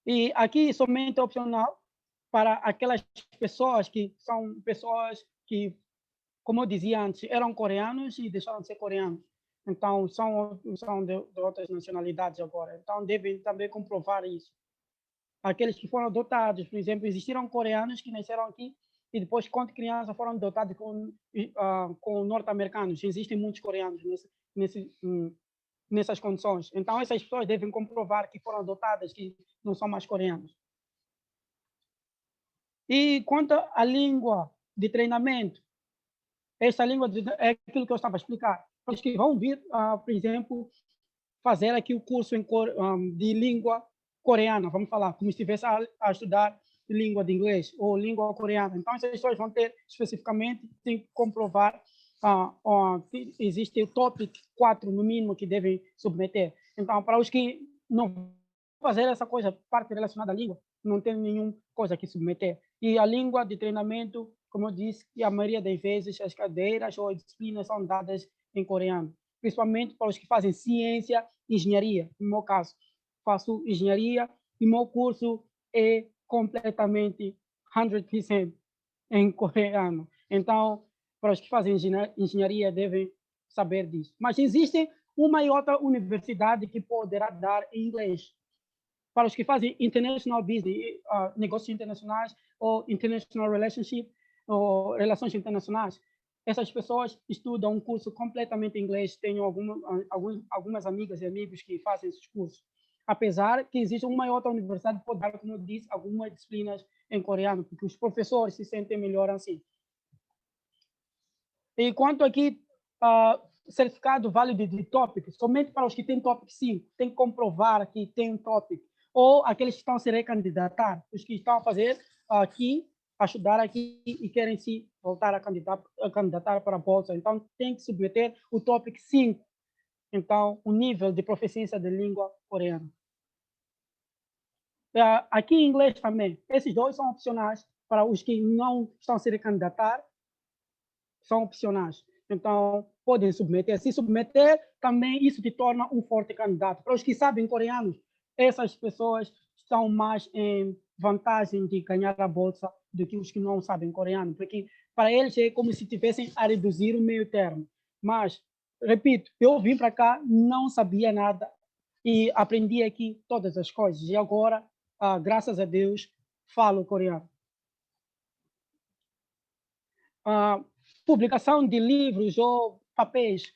E aqui somente é opcional para aquelas pessoas que são pessoas que, como eu dizia antes, eram coreanos e deixaram de ser coreanos. Então, são de outras nacionalidades agora. Então, devem também comprovar isso. Aqueles que foram adotados, por exemplo, existiram coreanos que nasceram aqui e depois, quando crianças, foram adotados com norte-americanos. Existem muitos coreanos nessas condições. Então, essas pessoas devem comprovar que foram adotadas, que não são mais coreanos. E quanto à língua de treinamento, essa língua é aquilo que eu estava a explicar. Os que vão vir, por exemplo, fazer aqui o curso de língua coreana, vamos falar, como se estivesse a estudar língua de inglês ou língua coreana. Então, essas pessoas vão ter, especificamente, tem que comprovar que existe o tópico 4, no mínimo, que devem submeter. Então, para os que não fazer essa coisa, parte relacionada à língua, não tem nenhuma coisa que submeter. E a língua de treinamento, como eu disse, que a maioria das vezes as cadeiras ou disciplinas são dadas em coreano, principalmente para os que fazem ciência e engenharia. No meu caso, faço engenharia e meu curso é completamente 100% em coreano. Então, para os que fazem engenharia, devem saber disso. Mas existe uma e outra universidade que poderá dar em inglês. Para os que fazem international business, negócios internacionais ou international relationship, ou relações internacionais, essas pessoas estudam um curso completamente em inglês. Tenho algumas amigas e amigos que fazem esses cursos. Apesar que existe uma e outra universidade que pode dar, como eu disse, algumas disciplinas em coreano, porque os professores se sentem melhor assim. E quanto aqui, certificado válido de tópico, somente para os que têm tópico 5, tem que comprovar que tem um tópico. Ou aqueles que estão a se recandidatar, os que estão a fazer aqui, a estudar aqui e querem se voltar a candidatar para a bolsa. Então, tem que submeter o tópico 5. Então, o nível de proficiência de língua coreana. Aqui em inglês também. Esses dois são opcionais para os que não estão a se recandidatar, são opcionais. Então, podem submeter. Se submeter, também isso te torna um forte candidato. Para os que sabem coreano, essas pessoas estão mais em vantagem de ganhar a bolsa do que os que não sabem coreano, porque para eles é como se tivessem a reduzir o meio termo. Mas, repito, eu vim para cá, não sabia nada e aprendi aqui todas as coisas. E agora, graças a Deus, falo coreano. Publicação de livros ou papéis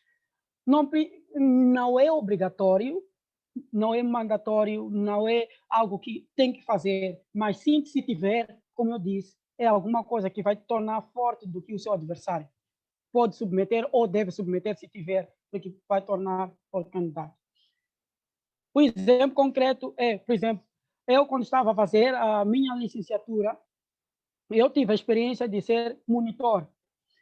não é obrigatório, não é mandatório, não é algo que tem que fazer, mas sim, se tiver, como eu disse, é alguma coisa que vai te tornar forte do que o seu adversário. Pode submeter ou deve submeter se tiver, porque vai tornar forte candidato. O exemplo concreto é, por exemplo, eu quando estava a fazer a minha licenciatura, eu tive a experiência de ser monitor.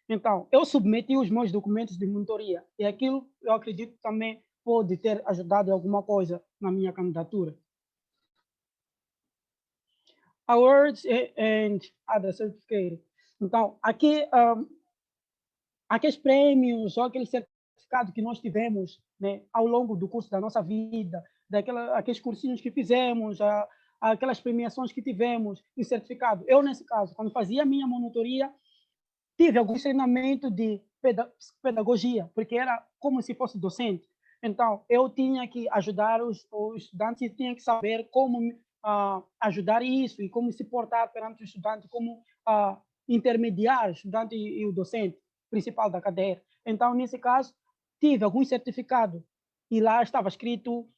Então, eu submeti os meus documentos de monitoria e aquilo, eu acredito, também pode ter ajudado em alguma coisa na minha candidatura. Awards and other certificates. Então, aqui, aqueles prêmios ou aquele certificado que nós tivemos, né, ao longo do curso da nossa vida, aqueles cursinhos que fizemos, aquelas premiações que tivemos, e certificado. Eu, nesse caso, quando fazia a minha monitoria, tive algum treinamento de pedagogia, porque era como se fosse docente. Então, eu tinha que ajudar os estudantes, e tinha que saber como ajudar isso e como se portar perante o estudante, como intermediar o estudante e o docente principal da cadeira. Então, nesse caso, tive algum certificado e lá estava escrito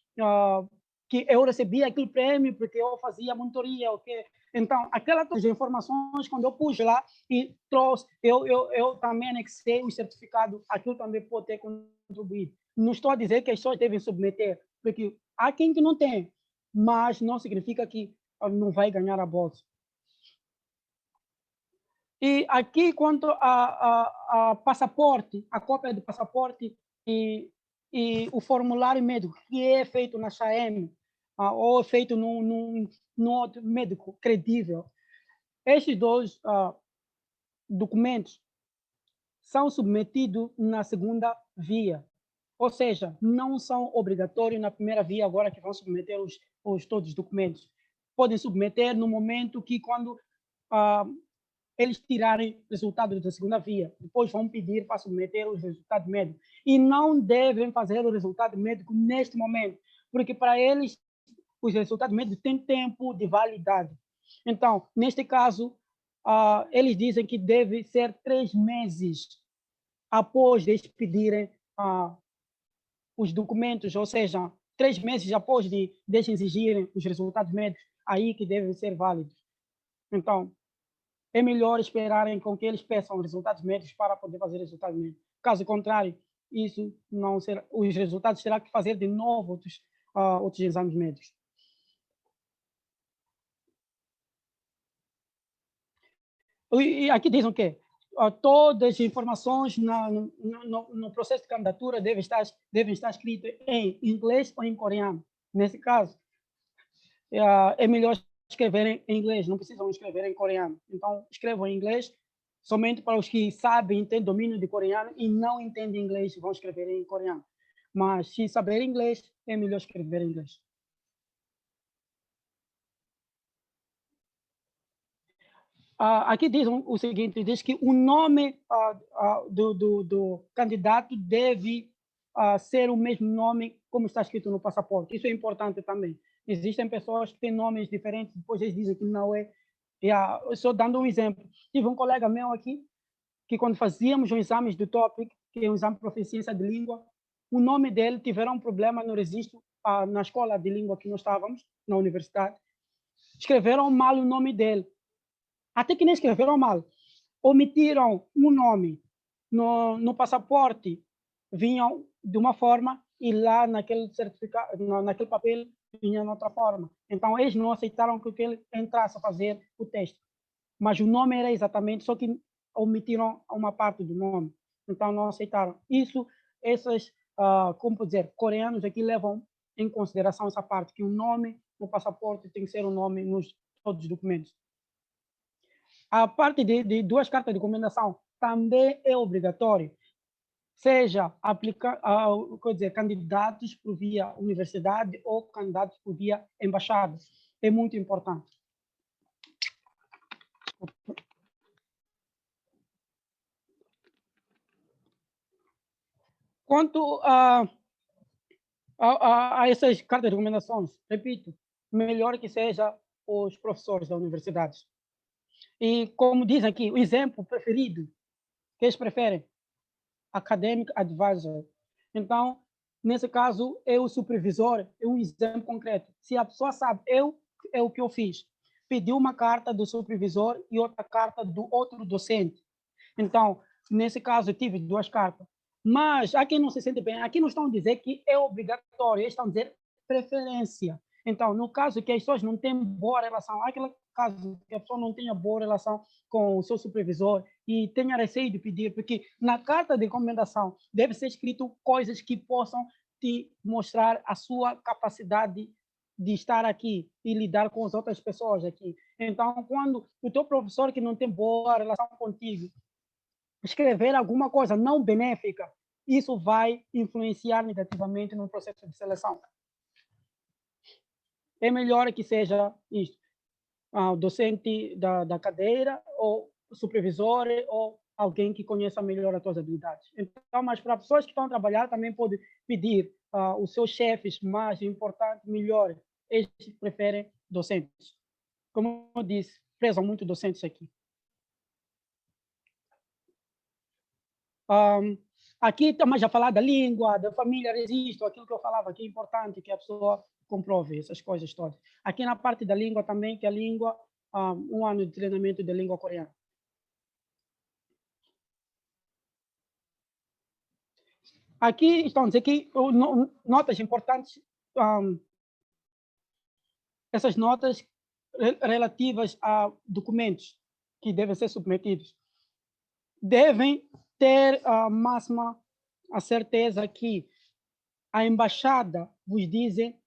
que eu recebia aquele prêmio porque eu fazia monitoria, okay? Então, aquelas informações, quando eu pus lá e trouxe, eu também anexei o certificado, aquilo também pode ter contribuído. Não estou a dizer que as pessoas devem submeter, porque há quem que não tem, mas não significa que não vai ganhar a bolsa. E aqui, quanto a passaporte, a cópia do passaporte e o formulário médico, que é feito na XAEM, ou feito num outro médico credível, estes dois documentos são submetidos na segunda via, ou seja, não são obrigatórios na primeira via, agora que vão submeter todos os documentos. Podem submeter no momento que, quando eles tirarem resultados da segunda via, depois vão pedir para submeter os resultados médicos. E não devem fazer o resultado médico neste momento, porque para eles os resultados médicos têm tempo de validade. Então, neste caso, eles dizem que deve ser 3 meses após eles pedirem os documentos, ou seja, 3 meses após de exigirem os resultados médicos, aí que devem ser válidos. Então, é melhor esperarem com que eles peçam resultados médicos para poder fazer resultados médicos. Caso contrário, isso não será, os resultados terá que fazer de novo outros exames médicos. E aqui dizem o quê? Todas as informações no processo de candidatura devem estar escritas em inglês ou em coreano. Nesse caso, é melhor escrever em inglês, não precisam escrever em coreano. Então, escrevam em inglês, somente para os que sabem, têm domínio de coreano e não entendem inglês, vão escrever em coreano. Mas, se saber inglês, é melhor escrever em inglês. Aqui diz o seguinte, diz que o nome do candidato deve ser o mesmo nome como está escrito no passaporte. Isso é importante também. Existem pessoas que têm nomes diferentes, depois eles dizem que não é. Só dando um exemplo, tive um colega meu aqui, que quando fazíamos os exames do TOPIK, que é um exame de proficiência de língua, o nome dele tiveram um problema no registro na escola de língua que nós estávamos, na universidade. Escreveram mal o nome dele. Até que nem escreveram mal. Omitiram um nome no passaporte, vinham de uma forma e lá naquele certificado, naquele papel, vinha de outra forma. Então, eles não aceitaram que ele entrasse a fazer o teste. Mas o nome era exatamente, só que omitiram uma parte do nome. Então, não aceitaram. Esses, como dizer, coreanos aqui levam em consideração essa parte, que o nome no passaporte tem que ser o nome nos todos os documentos. A parte de 2 cartas de recomendação também é obrigatório, seja candidatos por via universidade ou candidatos por via embaixada. É muito importante. Quanto a essas cartas de recomendações, repito, melhor que seja os professores da universidade. E como dizem aqui, o exemplo preferido que eles preferem, Academic Advisor. Então, nesse caso, é o supervisor, é um exemplo concreto. Se a pessoa sabe, é o que eu fiz. Pedi uma carta do supervisor e outra carta do outro docente. Então, nesse caso, eu tive 2 cartas. Mas, aqui não se sente bem, aqui não estão a dizer que é obrigatório, eles estão a dizer preferência. Então, no caso que as pessoas não têm boa relação, aquele caso que a pessoa não tenha boa relação com o seu supervisor e tenha receio de pedir, porque na carta de recomendação deve ser escrito coisas que possam te mostrar a sua capacidade de estar aqui e lidar com as outras pessoas aqui. Então, quando o teu professor que não tem boa relação contigo escrever alguma coisa não benéfica, isso vai influenciar negativamente no processo de seleção. É melhor que seja isso, o docente da cadeira, ou o supervisor, ou alguém que conheça melhor as suas habilidades. Então, mas para pessoas que estão a trabalhar, também pode pedir os seus chefes mais importantes, melhores. Eles preferem docentes. Como eu disse, prezam muito docentes aqui. Aqui estamos a falar da língua, da família, registro, aquilo que eu falava, que é importante que a pessoa comprove essas coisas todas. Aqui na parte da língua também, que a língua, 1 ano de treinamento de língua coreana. Aqui estão a dizer que notas importantes, essas notas relativas a documentos que devem ser submetidos, devem ter a máxima a certeza que a embaixada vos dizem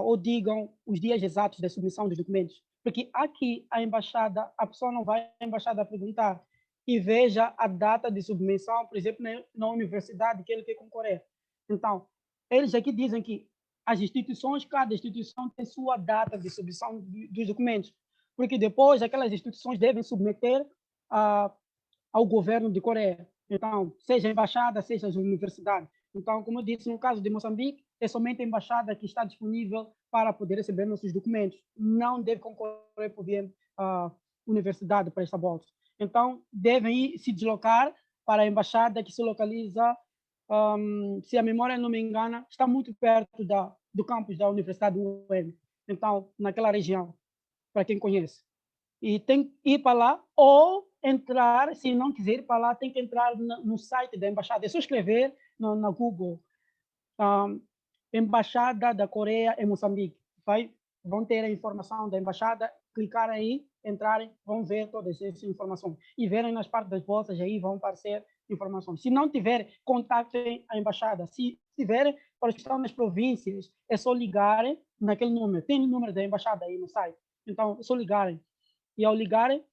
ou digam os dias exatos da submissão dos documentos. Porque aqui a pessoa não vai à embaixada perguntar e veja a data de submissão, por exemplo, na universidade que ele quer concorrer. Então, eles aqui dizem que as instituições, cada instituição tem sua data de submissão dos documentos, porque depois aquelas instituições devem submeter ao governo de Coreia. Então, seja a embaixada, seja a universidade. Então, como eu disse, no caso de Moçambique, é somente a embaixada que está disponível para poder receber nossos documentos. Não deve concorrer por via universidade para esta bolsa. Então, devem se deslocar para a embaixada que se localiza, se a memória não me engana, está muito perto do campus da Universidade UEM. Então, naquela região, para quem conhece. E tem que ir para lá ou entrar, se não quiser ir para lá, tem que entrar no site da embaixada. É só escrever na Google, Embaixada da Coreia em Moçambique. Vão ter a informação da embaixada, clicar aí, entrarem, vão ver todas essas informações. E verem nas partes das bolsas, aí vão aparecer informações. Se não tiver, contactem a embaixada. Se tiverem, para os que estão nas províncias, é só ligarem naquele número. Tem o número da embaixada aí no site. Então, é só ligarem. E ao ligarem,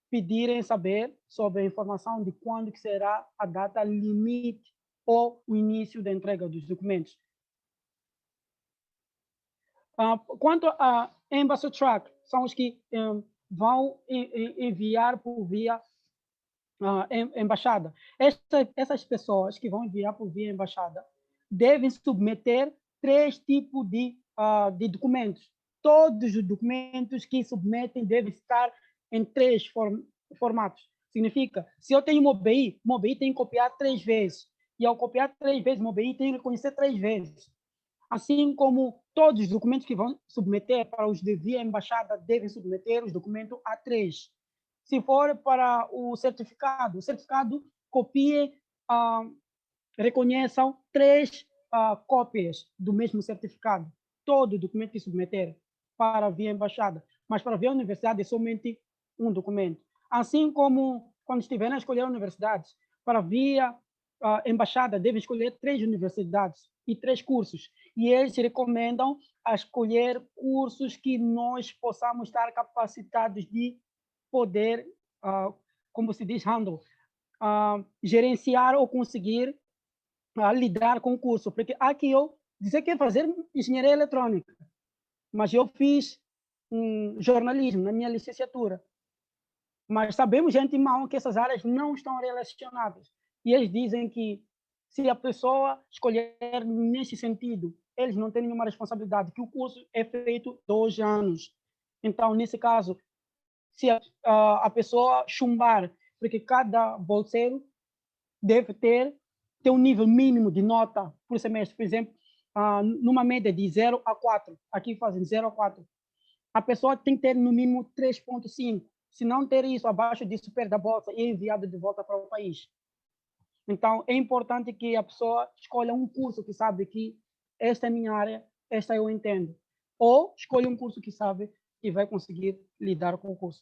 pedirem saber sobre a informação de quando que será a data limite ou o início da entrega dos documentos. Quanto a Embassy Track, são os que vão enviar por via embaixada. Essas pessoas que vão enviar por via embaixada devem submeter 3 tipos de documentos. Todos os documentos que submetem devem estar em 3 formatos. Significa, se eu tenho uma OBI tem que copiar 3 vezes. E ao copiar 3 vezes uma OBI, tem que reconhecer 3 vezes. Assim como todos os documentos que vão submeter para os de via embaixada devem submeter os documentos A3. Se for para o certificado copie, reconheçam 3 cópias do mesmo certificado. Todo documento que submeter para a via embaixada, mas para a via universidade é somente um documento. Assim como quando estiverem a escolher universidades, para a via embaixada devem escolher 3 universidades e 3 cursos. e eles recomendam a escolher cursos que nós possamos estar capacitados de poder, como se diz, handle, gerenciar ou conseguir lidar com o curso. Porque aqui eu dizer que fazer engenharia eletrônica, mas eu fiz jornalismo na minha licenciatura. Mas sabemos de antemão que essas áreas não estão relacionadas. E eles dizem que se a pessoa escolher nesse sentido, eles não têm nenhuma responsabilidade, que o curso é feito 2 anos. Então, nesse caso, se a pessoa chumbar, porque cada bolseiro deve ter um nível mínimo de nota por semestre, por exemplo, numa média de 0 a 4, aqui fazem 0 a 4. A pessoa tem que ter no mínimo 3,5. Se não ter isso, abaixo disso, perde a bolsa e é enviado de volta para o país. Então, é importante que a pessoa escolha um curso que sabe que esta é a minha área, esta eu entendo. Ou escolha um curso que sabe que vai conseguir lidar com o curso.